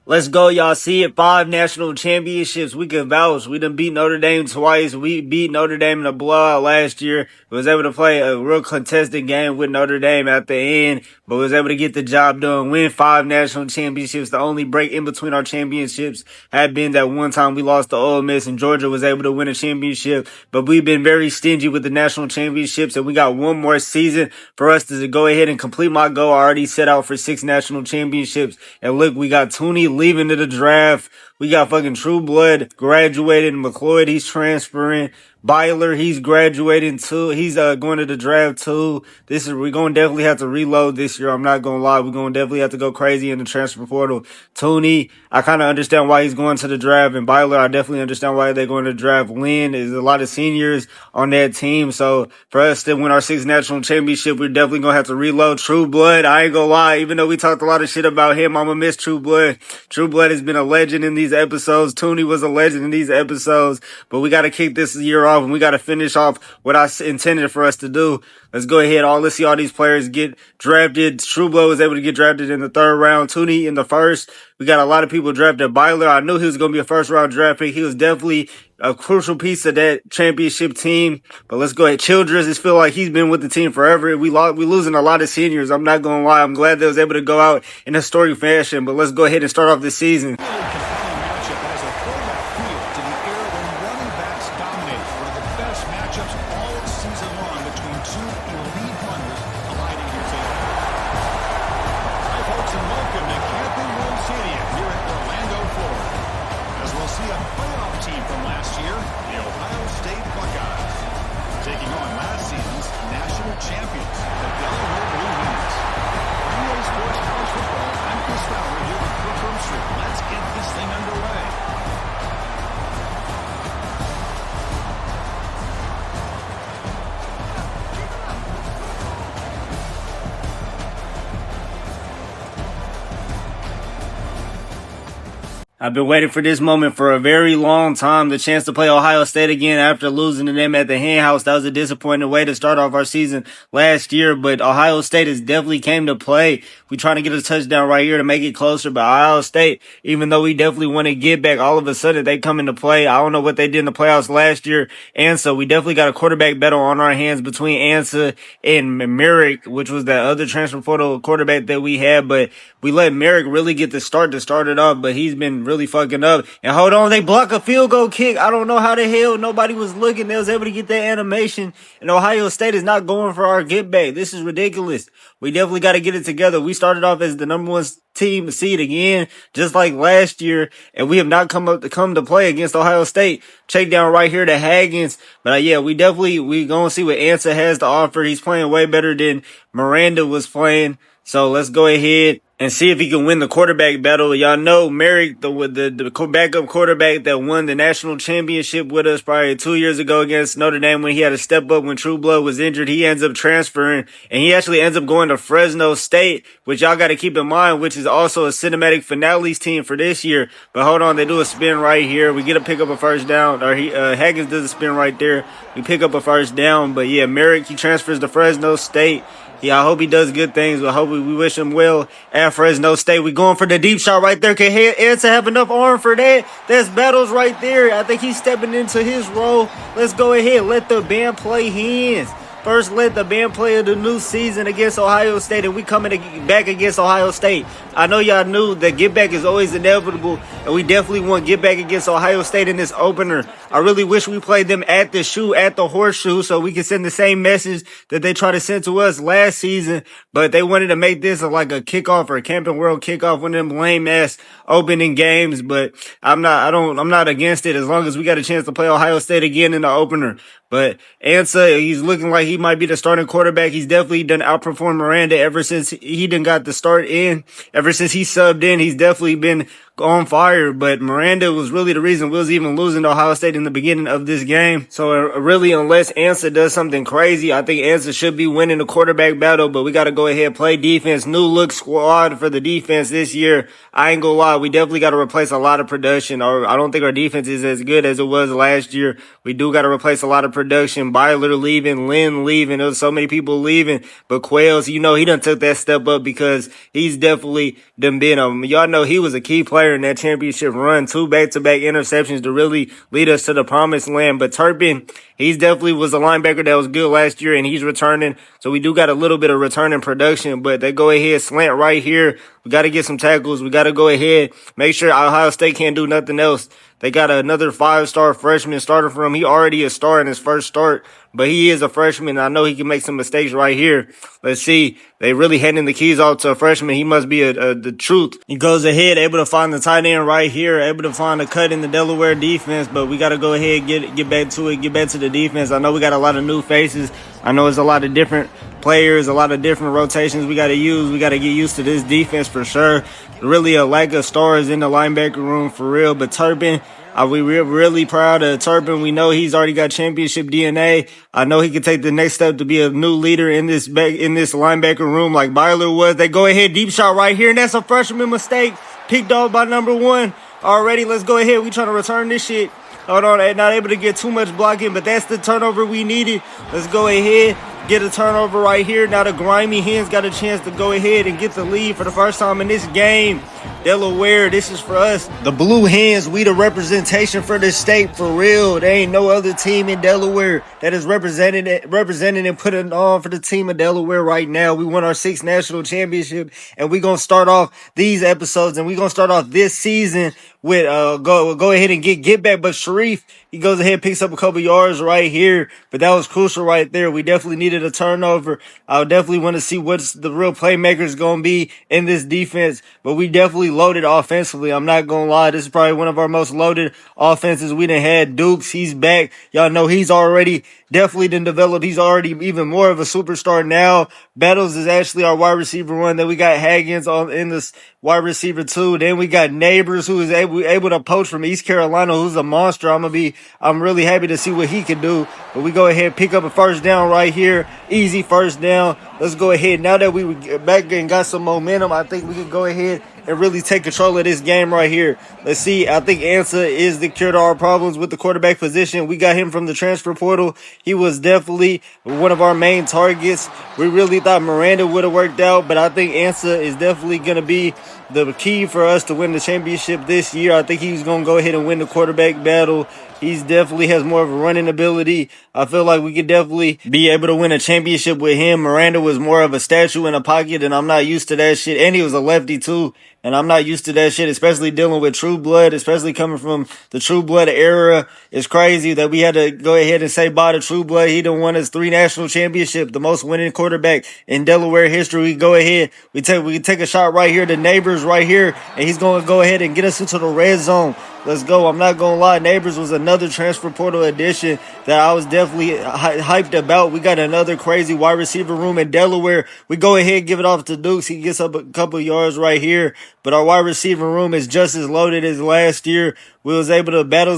Let's go, y'all. See it. 5 national championships. We can vouch. We done beat Notre Dame twice. We beat Notre Dame in a blowout last year. We was able to play a real contested game with Notre Dame at the end, but was able to get the job done, win 5 national championships. The only break in between our championships had been that one time we lost to Ole Miss and Georgia was able to win a championship, but we've been very stingy with the national championships, and we got one more season for us to go ahead and complete my goal. I already set out for 6 national championships, and look, we got Tooney leaving to the draft. We got fucking True Blood graduated. McLeod, he's transferring. Byler, he's graduating too. He's going to the draft too. We're going to definitely have to reload this year. I'm not going to lie. We're going to definitely have to go crazy in the transfer portal. Tooney, I kind of understand why he's going to the draft. And Byler, I definitely understand why they're going to draft. Lynn is a lot of seniors on that team. So for us to win our 6th national championship, we're definitely going to have to reload. True Blood, I ain't going to lie. Even though we talked a lot of shit about him, I'm going to miss True Blood. True Blood has been a legend in these episodes. Tooney was a legend in these episodes. But we got to kick this year off and we got to finish off what I intended for us to do. Let's go ahead. Let's see all these players get drafted. True Blood was able to get drafted in the 3rd round. Tooney in the 1st. We got a lot of people drafted. Byler, I knew he was going to be a 1st round draft pick. He was definitely a crucial piece of that championship team. But let's go ahead. Childress, it feels like he's been with the team forever. We losing a lot of seniors. I'm not going to lie. I'm glad they was able to go out in a historic fashion. But let's go ahead and start off this season. Taking on last season's national champions, the Delaware Blue Hens. EA Sports College Football, I'm Chris Fowler here with Brooke Broomstreet. Let's get this thing underway. I've been waiting for this moment for a very long time. The chance to play Ohio State again after losing to them at the Hen House. That was a disappointing way to start off our season last year, but Ohio State has definitely came to play. We trying to get a touchdown right here to make it closer, but Ohio State, even though we definitely want to get back, all of a sudden they come into play. I don't know what they did in the playoffs last year, and so we definitely got a quarterback battle on our hands between Ansa and Merrick, which was that other transfer portal quarterback that we had, but we let Merrick really get the start to start it off, but he's been really fucking up. And hold on, they block a field goal kick. I don't know how the hell nobody was looking. They was able to get that animation. And Ohio State is not going for our get back. This is ridiculous. We definitely got to get it together. We started off as the number 1 team seed again, just like last year, and we have not come to play against Ohio State. Check down right here to Haggins. But yeah, we gonna see what Ansa has to offer. He's playing way better than Miranda was playing. So let's go ahead and see if he can win the quarterback battle. Y'all know Merrick, the backup quarterback that won the national championship with us probably 2 years ago against Notre Dame when he had to step up when True Blood was injured. He ends up transferring, and he actually ends up going to Fresno State, which y'all got to keep in mind, which is also a cinematic finales team for this year. But hold on, they do a spin right here. We get to pick up a first down, or Haggins does a spin right there. We pick up a first down, but yeah, Merrick, he transfers to Fresno State. Yeah, I hope he does good things. I hope we wish him well at Fresno State. We going for the deep shot right there. Can Ansa have enough arm for that? That's Battles right there. I think he's stepping into his role. Let's go ahead. Let the band play Hens. First, let the band play of the new season against Ohio State, and we coming back against Ohio State. I know y'all knew that get back is always inevitable, and we definitely want to get back against Ohio State in this opener. I really wish we played them at the Horseshoe, so we could send the same message that they tried to send to us last season, but they wanted to make this like a kickoff or a Camping World kickoff, one of them lame ass opening games, but I'm not against it as long as we got a chance to play Ohio State again in the opener. But Ansa, he's looking like he might be the starting quarterback. He's definitely done outperform Miranda ever since he done got the start in. Ever since he subbed in, he's definitely been on fire, but Miranda was really the reason we was even losing to Ohio State in the beginning of this game. So really, unless Ansa does something crazy, I think Ansa should be winning the quarterback battle, but we got to go ahead and play defense. New look squad for the defense this year. I ain't gonna lie, we definitely got to replace a lot of production. I don't think our defense is as good as it was last year. We do got to replace a lot of production. Byler leaving, Lynn leaving. There was so many people leaving, but Quails, he done took that step up because he's definitely done been y'all know he was a key player player in that championship run. 2 back-to-back interceptions to really lead us to the promised land. But Turpin, he's definitely was a linebacker that was good last year, and he's returning. So we do got a little bit of returning production, but they go ahead, slant right here. We got to get some tackles. We got to go ahead, make sure Ohio State can't do nothing else. They got another 5-star freshman starter for him. He already a star in his first start, but he is a freshman. I know he can make some mistakes right here. Let's see. They really handing the keys off to a freshman. He must be the truth. He goes ahead, able to find the tight end right here, able to find a cut in the Delaware defense, but we got to go ahead and get back to it, get back to the defense. I know we got a lot of new faces. I know it's a lot of different players, a lot of different rotations we got to use. We got to get used to this defense for sure. Really a lack of stars in the linebacker room for real, but Turpin, we're really proud of Turpin. We know he's already got championship DNA. I know he can take the next step to be a new leader in this linebacker room like Byler was. They go ahead, deep shot right here, and that's a freshman mistake. Picked off by number 1 already. Let's go ahead. We trying to return this shit. Hold on, not able to get too much blocking, but that's the turnover we needed. Let's go ahead, get a turnover right here. Now the grimy Hens got a chance to go ahead and get the lead for the first time in this game. Delaware, this is for us. The Blue Hens, we the representation for this state for real. There ain't no other team in Delaware that is representing and putting on for the team of Delaware right now. We won our 6th national championship, and we gonna start off these episodes, and we gonna start off this season with go ahead and get back. But Sharif, he goes ahead and picks up a couple yards right here, but that was crucial right there. We definitely needed a turnover. I definitely want to see what's the real playmakers going to be in this defense, but we definitely loaded offensively. I'm not going to lie. This is probably one of our most loaded offenses we done had. Dukes, he's back. Y'all know he's already definitely done developed. He's already even more of a superstar now. Battles is actually our wide receiver 1. Then we got Haggins in this wide receiver 2. Then we got Neighbors, who is able to poach from East Carolina, who's a monster. I'm really happy to see what he can do. But we go ahead and pick up a first down right here. Easy first down. Let's go ahead. Now that we back and got some momentum, I think we can go ahead and really take control of this game right here. Let's see. I think Ansa is the cure to our problems with the quarterback position. We got him from the transfer portal. He was definitely one of our main targets. We really thought Miranda would have worked out, but I think Ansa is definitely going to be the key for us to win the championship this year. I think he's going to go ahead and win the quarterback battle. He's definitely has more of a running ability. I feel like we could definitely be able to win a championship with him. Miranda was more of a statue in a pocket, and I'm not used to that shit. And he was a lefty too, and I'm not used to that shit, especially dealing with True Blood, especially coming from the True Blood era. It's crazy that we had to go ahead and say bye to True Blood. He done won his 3 national championships, the most winning quarterback in Delaware history. We go ahead, we take a shot right here to Neighbors right here, and he's going to go ahead and get us into the red zone. Let's go. I'm not going to lie. Neighbors was another transfer portal addition that I was definitely hyped about. We got another crazy wide receiver room in Delaware. We go ahead and give it off to Dukes. He gets up a couple yards right here. But our wide receiver room is just as loaded as last year. Battles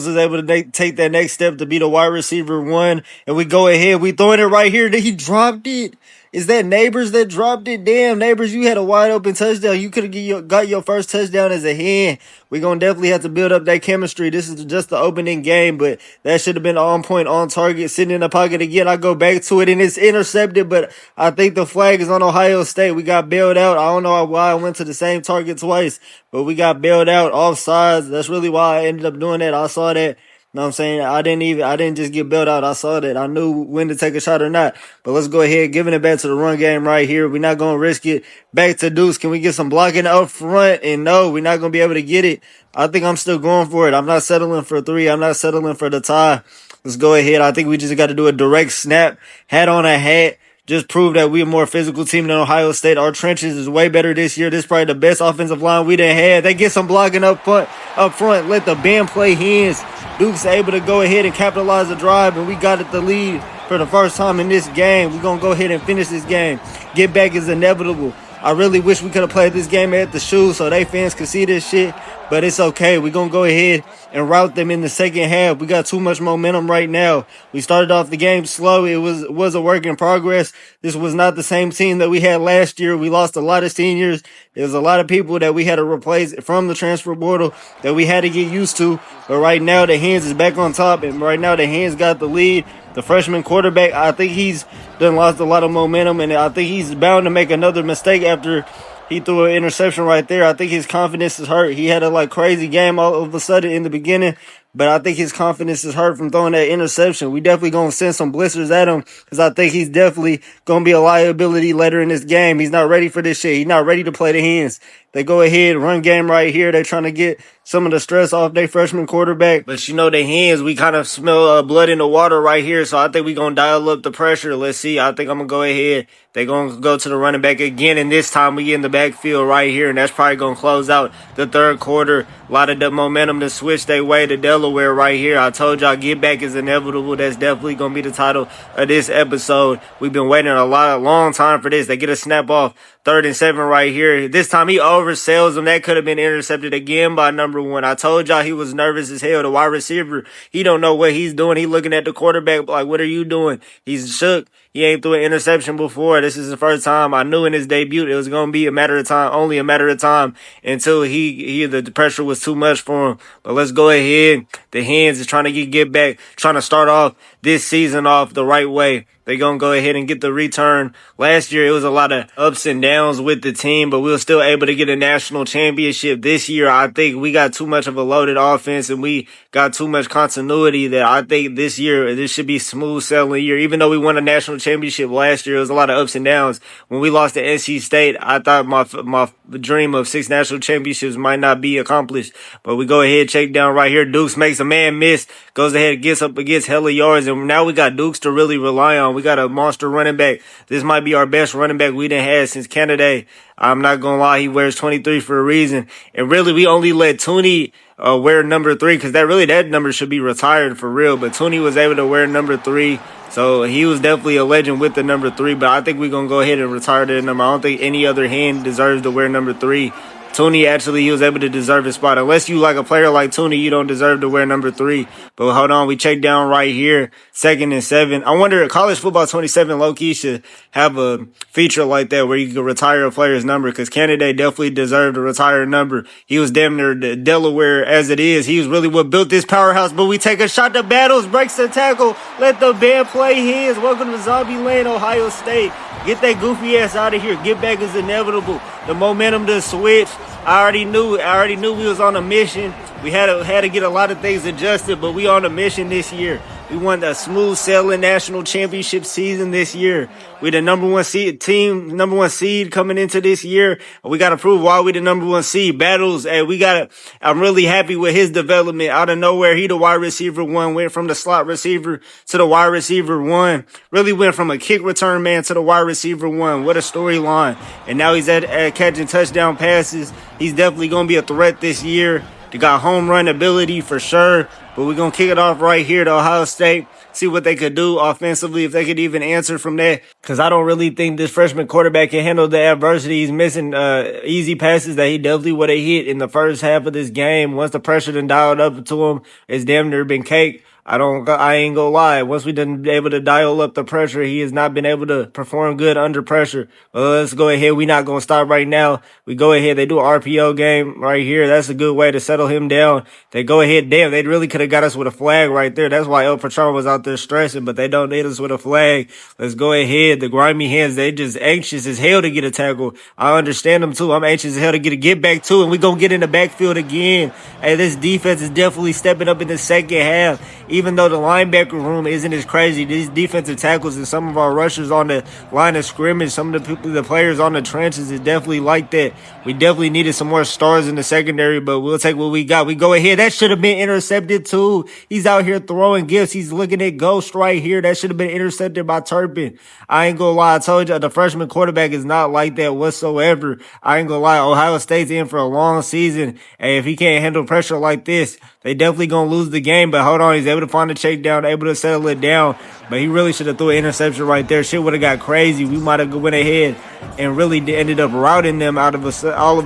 was able to take that next step to be the wide receiver 1. And we go ahead. We throwing it right here. He dropped it. Is that Neighbors that dropped it? Damn, Neighbors, you had a wide open touchdown. You could have got your first touchdown as a Hen. We're going to definitely have to build up that chemistry. This is just the opening game, but that should have been on point, on target, sitting in the pocket again. I go back to it, and it's intercepted, but I think the flag is on Ohio State. We got bailed out. I don't know why I went to the same target twice, but we got bailed out offsides. That's really why I ended up doing that. I saw that. You know what I'm saying? I didn't just get bailed out. I saw that. I knew when to take a shot or not. But let's go ahead, giving it back to the run game right here. We're not going to risk it. Back to Deuce. Can we get some blocking up front? And no, we're not going to be able to get it. I think I'm still going for it. I'm not settling for 3. I'm not settling for the tie. Let's go ahead. I think we just got to do a direct snap. Hat on a hat. Just prove that we're a more physical team than Ohio State. Our trenches is way better this year. This is probably the best offensive line we done had. They get some blocking up front. Let the band play Hens. Duke's able to go ahead and capitalize the drive, and we got it the lead for the first time in this game. We're going to go ahead and finish this game. Get back is inevitable. I really wish we could have played this game at the shoe so they fans could see this shit, but it's okay. We're going to go ahead and route them in the second half. We got too much momentum right now. We started off the game slow. It was a work in progress. This was not the same team that we had last year. We lost a lot of seniors. There's a lot of people that we had to replace from the transfer portal that we had to get used to, but right now the Hens is back on top, and right now the Hens got the lead. The freshman quarterback, I think he's done lost a lot of momentum, and I think he's bound to make another mistake after He threw an interception right there. I think his confidence is hurt. He had a crazy game all of a sudden in the beginning, but I think his confidence is hurt from throwing that interception. We definitely gonna send some blisters at him because I think he's definitely gonna be a liability later in this game. He's not ready for this shit. He's not ready to play the Hens. They go ahead, run game right here. They're trying to get some of the stress off their freshman quarterback. But you know, the Hens, we kind of smell blood in the water right here. So I think we're going to dial up the pressure. Let's see. I think I'm going to go ahead. They're going to go to the running back again. And this time we get in the backfield right here. And that's probably going to close out the third quarter. A lot of the momentum to switch their way to Delaware right here. I told y'all get back is inevitable. That's definitely going to be the title of this episode. We've been waiting a long time for this. They get a snap off 3rd and 7 right here. This time he oversells him. That could have been intercepted again by number 1. I told y'all he was nervous as hell. The wide receiver, he don't know what he's doing. He looking at the quarterback like, what are you doing? He's shook. He ain't threw an interception before. This is the first time. I knew in his debut it was going to be a matter of time, only a matter of time until the pressure was too much for him. But let's go ahead. The Hens is trying to get back, trying to start off this season off the right way. They're going to go ahead and get the return. Last year, it was a lot of ups and downs with the team, but we were still able to get a national championship. This year, I think we got too much of a loaded offense and we got too much continuity that I think this year, this should be smooth sailing year. Even though we won a national championship last year, it was a lot of ups and downs. When we lost to NC State, I thought my dream of 6 national championships might not be accomplished. But we go ahead, check down right here. Dukes makes a man miss, goes ahead, gets up against hella yards, and now we got Dukes to really rely on. We got a monster running back. This might be our best running back we done had since Canada. I'm not gonna lie, he wears 23 for a reason. And really, we only let Tooney wear number 3 because that number should be retired for real. But Tooney was able to wear number 3. So he was definitely a legend with the number 3, but I think we're going to go ahead and retire that number. I don't think any other Hen deserves to wear number 3. Tooney actually, he was able to deserve his spot. Unless you like a player like Tooney, you don't deserve to wear number 3. But hold on, we check down right here, 2nd and 7. I wonder, college football 27 low-key should have a feature like that where you can retire a player's number because Canada definitely deserved to retire a number. He was damn near Delaware as it is. He was really what built this powerhouse, but we take a shot to Battles, breaks the tackle, let the band play his. Welcome to Zombie Land, Ohio State. Get that goofy ass out of here. Get back is inevitable. The momentum to switch. I already knew we was on a mission. We had to get a lot of things adjusted, but we on a mission this year. We won a smooth sailing national championship season this year. We the number 1 seed coming into this year. We got to prove why we the number 1 seed. Battles, I'm really happy with his development. Out of nowhere, he the wide receiver 1, went from the slot receiver to the wide receiver 1. Really went from a kick return man to the wide receiver 1. What a storyline. And now he's at catching touchdown passes. He's definitely going to be a threat this year. They got home run ability for sure. But we're going to kick it off right here to Ohio State, see what they could do offensively, if they could even answer from that. Because I don't really think this freshman quarterback can handle the adversity. He's missing easy passes that he definitely would have hit in the first half of this game. Once the pressure done dialed up to him, it's damn near been cake. I ain't gonna lie. Once we done able to dial up the pressure, he has not been able to perform good under pressure. Let's go ahead. We're not gonna stop right now. We go ahead. They do an RPO game right here. That's a good way to settle him down. They go ahead. Damn, they really could have got us with a flag right there. That's why El Patron was out there stressing, but they don't need us with a flag. Let's go ahead. The grimy Hens, they just anxious as hell to get a tackle. I understand them too. I'm anxious as hell to get back too, and we gonna get in the backfield again. Hey, this defense is definitely stepping up in the second half. Even though the linebacker room isn't as crazy, these defensive tackles and some of our rushers on the line of scrimmage, some of the players on the trenches is definitely like that. We definitely needed some more stars in the secondary, but we'll take what we got. We go ahead. That should have been intercepted too. He's out here throwing gifts. He's looking at Ghost right here. That should have been intercepted by Turpin. I ain't gonna lie. I told you the freshman quarterback is not like that whatsoever. I ain't gonna lie. Ohio State's in for a long season. And if he can't handle pressure like this, they definitely gonna lose the game. But hold on, he's able to find a check down, able to settle it down. But he really should have threw an interception right there. Shit would have got crazy. We might have went ahead and really ended up routing them all of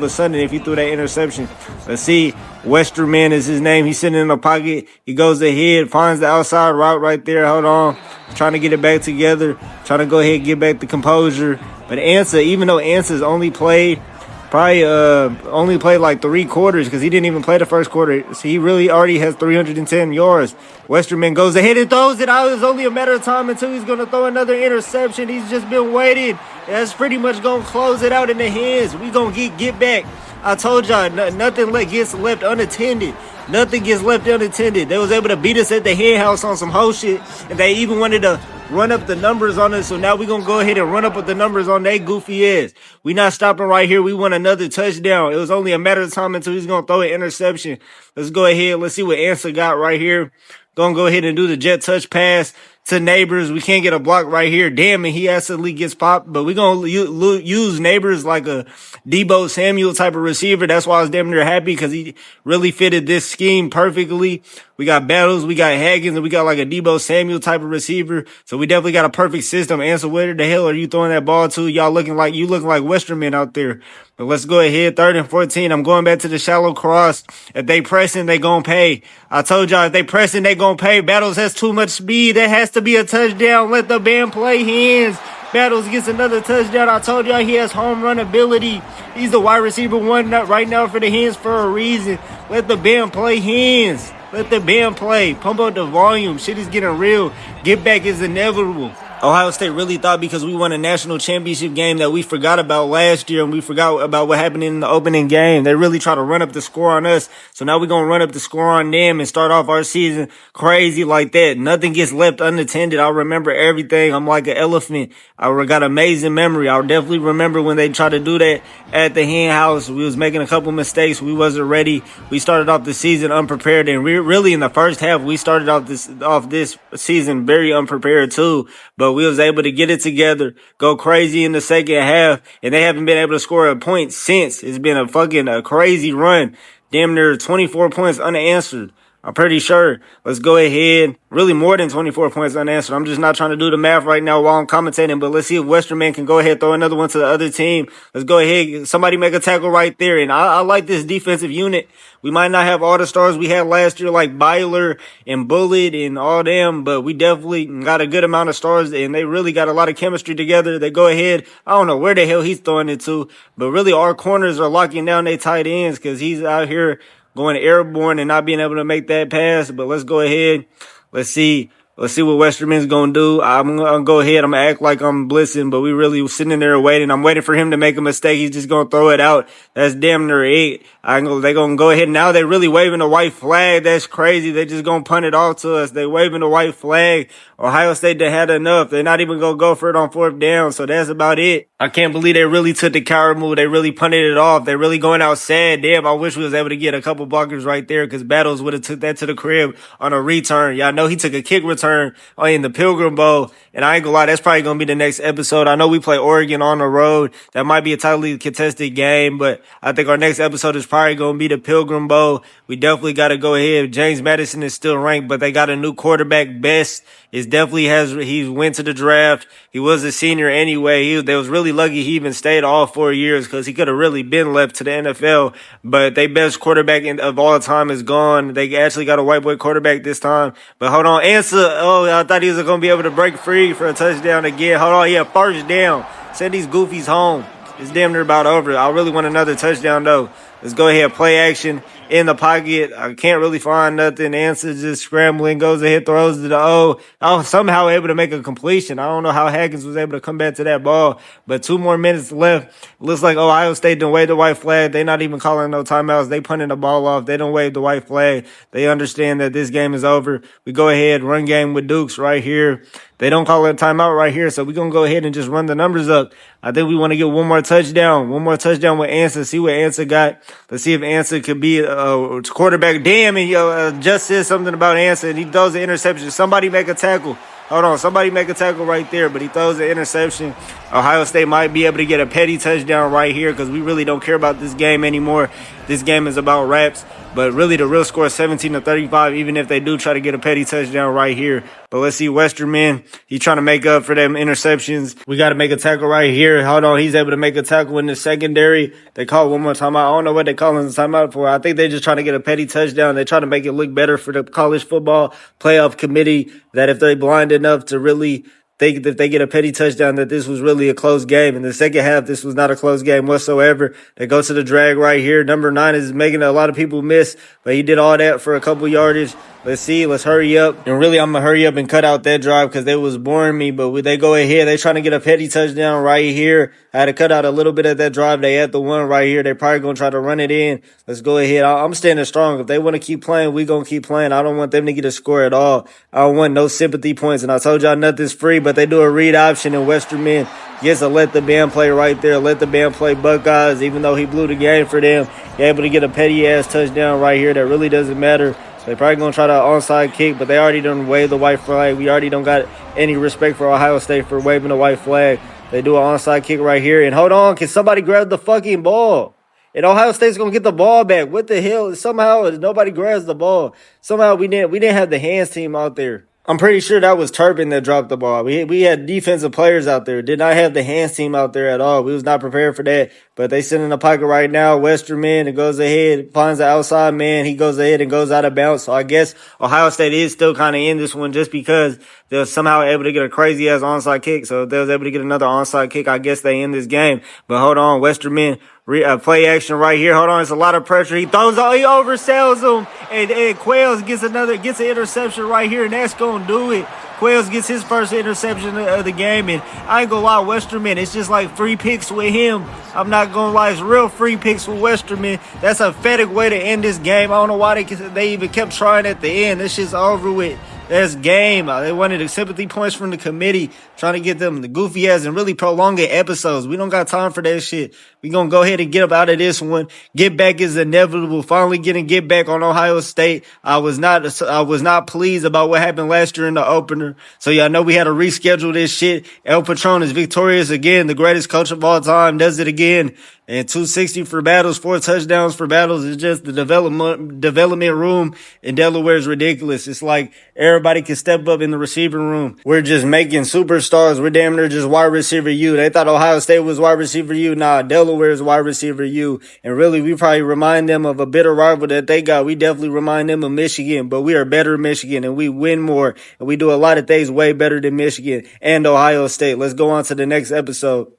a sudden if he threw that interception. Let's see. Westerman is his name. He's sitting in the pocket. He goes ahead, finds the outside route right there. Hold on. Trying to get it back together. Trying to go ahead and get back the composure. But Ansa, even though Ansa's only played Probably only played like 3 quarters because he didn't even play the first quarter. So he really already has 310 yards. Westerman goes ahead and throws it out. It's only a matter of time until he's going to throw another interception. He's just been waiting. That's pretty much going to close it out in the Hens. We going to get back. I told y'all, nothing gets left unattended. Nothing gets left unattended. They was able to beat us at the Hen house on some whole shit. And they even wanted to run up the numbers on us. So now we're going to go ahead and run up with the numbers on they goofy ass. We not stopping right here. We want another touchdown. It was only a matter of time until he's going to throw an interception. Let's go ahead. Let's see what Answer got right here. Gonna go ahead and do the jet touch pass to Neighbors. We can't get a block right here. Damn it, he accidentally gets popped. But we're gonna use Neighbors like a Debo Samuel type of receiver. That's why I was damn near happy because he really fitted this scheme perfectly. We got Battles, we got Haggins, and we got like a Debo Samuel type of receiver. So we definitely got a perfect system. Answer, where the hell are you throwing that ball to? Y'all looking like Westerman out there. But let's go ahead. 3rd and 14. I'm going back to the shallow cross. If they pressing, they gonna pay. I told y'all, if they pressing, they gonna pay. Battles has too much speed. That has to be a touchdown. Let the band play Hens. Battles gets another touchdown. I told y'all he has home run ability. He's the wide receiver one right now for the Hens for a reason. Let the band play Hens. Let the band play. Pump up the volume. Shit is getting real. Get back is inevitable. Ohio State really thought because we won a national championship game that we forgot about last year and we forgot about what happened in the opening game. They really try to run up the score on us. So now we're going to run up the score on them and start off our season crazy like that. Nothing gets left unattended. I remember everything. I'm like an elephant. I got amazing memory. I'll definitely remember when they tried to do that at the Hen house. We was making a couple mistakes. We wasn't ready. We started off the season unprepared, and we really in the first half we started off this season very unprepared too. But we was able to get it together, go crazy in the second half, and they haven't been able to score a point since. It's been a crazy run. Damn near 24 points unanswered. I'm pretty sure. Let's go ahead. Really more than 24 points unanswered. I'm just not trying to do the math right now while I'm commentating, but let's see if Westerman can go ahead throw another one to the other team. Let's go ahead. Somebody make a tackle right there. And I like this defensive unit. We might not have all the stars we had last year like Byler and Bullet and all them, but we definitely got a good amount of stars and they really got a lot of chemistry together. They go ahead. I don't know where the hell he's throwing it to, but really our corners are locking down their tight ends because he's out here going airborne and not being able to make that pass. But let's go ahead. Let's see what Westerman's going to do. I'm going to go ahead. I'm going to act like I'm blitzing, but we really sitting there waiting. I'm waiting for him to make a mistake. He's just going to throw it out. That's damn near it. They're going to go ahead. Now they're really waving the white flag. That's crazy. They're just going to punt it off to us. They waving the white flag. Ohio State, they had enough. They're not even going to go for it on 4th down. So that's about it. I can't believe they really took the coward move. They really punted it off. They're really going out sad. Damn, I wish we was able to get a couple blockers right there because Battles would have took that to the crib on a return. Y'all know he took a kick return in the Pilgrim Bowl. And I ain't gonna lie, that's probably gonna be the next episode. I know we play Oregon on the road. That might be a tightly contested game, but I think our next episode is probably gonna be the Pilgrim Bowl. We definitely gotta go ahead. James Madison is still ranked, but they got a new quarterback. Best is definitely he went to the draft. He was a senior anyway. They was really lucky he even stayed all 4 years because he could have really been left to the NFL. But their best quarterback of all time is gone. They actually got a white boy quarterback this time. But hold on, Answer. Oh, I thought he was gonna be able to break free for a touchdown again. Hold on, yeah, 1st down. Send these goofies home. It's damn near about over. I really want another touchdown though. Let's go ahead, play action in the pocket. I can't really find nothing. Answer just scrambling, goes ahead, throws to the O. I was somehow able to make a completion. I don't know how Haggins was able to come back to that ball, but 2 more minutes left. Looks like Ohio State didn't wave the white flag. They not even calling no timeouts. They punting the ball off. They don't wave the white flag. They understand that this game is over. We go ahead, run game with Dukes right here. They don't call it a timeout right here, so we're going to go ahead and just run the numbers up. I think we want to get one more touchdown with Answer, see what Answer got. Let's see if Answer could be a quarterback. Damn, and just said something about Answer, and he throws an interception. Somebody make a tackle. Hold on, somebody make a tackle right there, but he throws an interception. Ohio State might be able to get a petty touchdown right here because we really don't care about this game anymore. This game is about wraps, but really the real score is 17-35, even if they do try to get a petty touchdown right here. But let's see, Westerman, he's trying to make up for them interceptions. We got to make a tackle right here. Hold on, he's able to make a tackle in the secondary. They call one more timeout. I don't know what they're calling the timeout for. I think they're just trying to get a petty touchdown. They try to make it look better for the college football playoff committee that if they blind enough to really think that if they get a petty touchdown that this was really a close game. In the second half, this was not a close game whatsoever. They go to the drag right here. Number 9 is making a lot of people miss, but he did all that for a couple yardage. Let's see. Let's hurry up. And really, I'm going to hurry up and cut out that drive because they was boring me. But they go ahead. They trying to get a petty touchdown right here. I had to cut out a little bit of that drive. They had the one right here. They probably going to try to run it in. Let's go ahead. I'm standing strong. If they want to keep playing, we going to keep playing. I don't want them to get a score at all. I don't want no sympathy points. And I told y'all nothing's free, but they do a read option and Westerman gets a let the band play right there. Let the band play Buckeyes, even though he blew the game for them. He able to get a petty-ass touchdown right here that really doesn't matter. So they probably going to try to onside kick, but they already done wave the white flag. We already don't got any respect for Ohio State for waving the white flag. They do an onside kick right here. And hold on, can somebody grab the fucking ball? And Ohio State's going to get the ball back. What the hell? Somehow nobody grabs the ball. Somehow we didn't have the Hens team out there. I'm pretty sure that was Turpin that dropped the ball. We had defensive players out there. Did not have the Hens team out there at all. We was not prepared for that. But they sit in the pocket right now. Westerman, it goes ahead, finds the outside man. He goes ahead and goes out of bounds. So I guess Ohio State is still kind of in this one just because they're somehow able to get a crazy-ass onside kick. So if they was able to get another onside kick, I guess they end this game. But hold on, Westerman. Play action right here. Hold on, it's a lot of pressure. He oversells him, and Quails gets an interception right here, and that's gonna do it. Quails gets his first interception of the game, and I ain't gonna lie, Westerman, it's just like free picks with him. I'm not gonna lie, it's real free picks with Westerman. That's a pathetic way to end this game. I don't know why they even kept trying at the end. This shit's over with. That's game. They wanted the sympathy points from the committee, trying to get them the goofy ass and really prolonging episodes. We don't got time for that shit. We gonna go ahead and get up out of this one. Get back is inevitable. Finally get back on Ohio State. I was not pleased about what happened last year in the opener. So y'all know we had to reschedule this shit. El Patron is victorious again. The greatest coach of all time does it again. And 260 for battles, 4 touchdowns for battles. It's just the development room in Delaware is ridiculous. It's like everybody can step up in the receiving room. We're just making superstars. We're damn near just wide receiver U. They thought Ohio State was wide receiver U. Nah, Delaware is wide receiver U. And really, we probably remind them of a bitter rival that they got. We definitely remind them of Michigan, but we are better than Michigan and we win more. And we do a lot of things way better than Michigan and Ohio State. Let's go on to the next episode.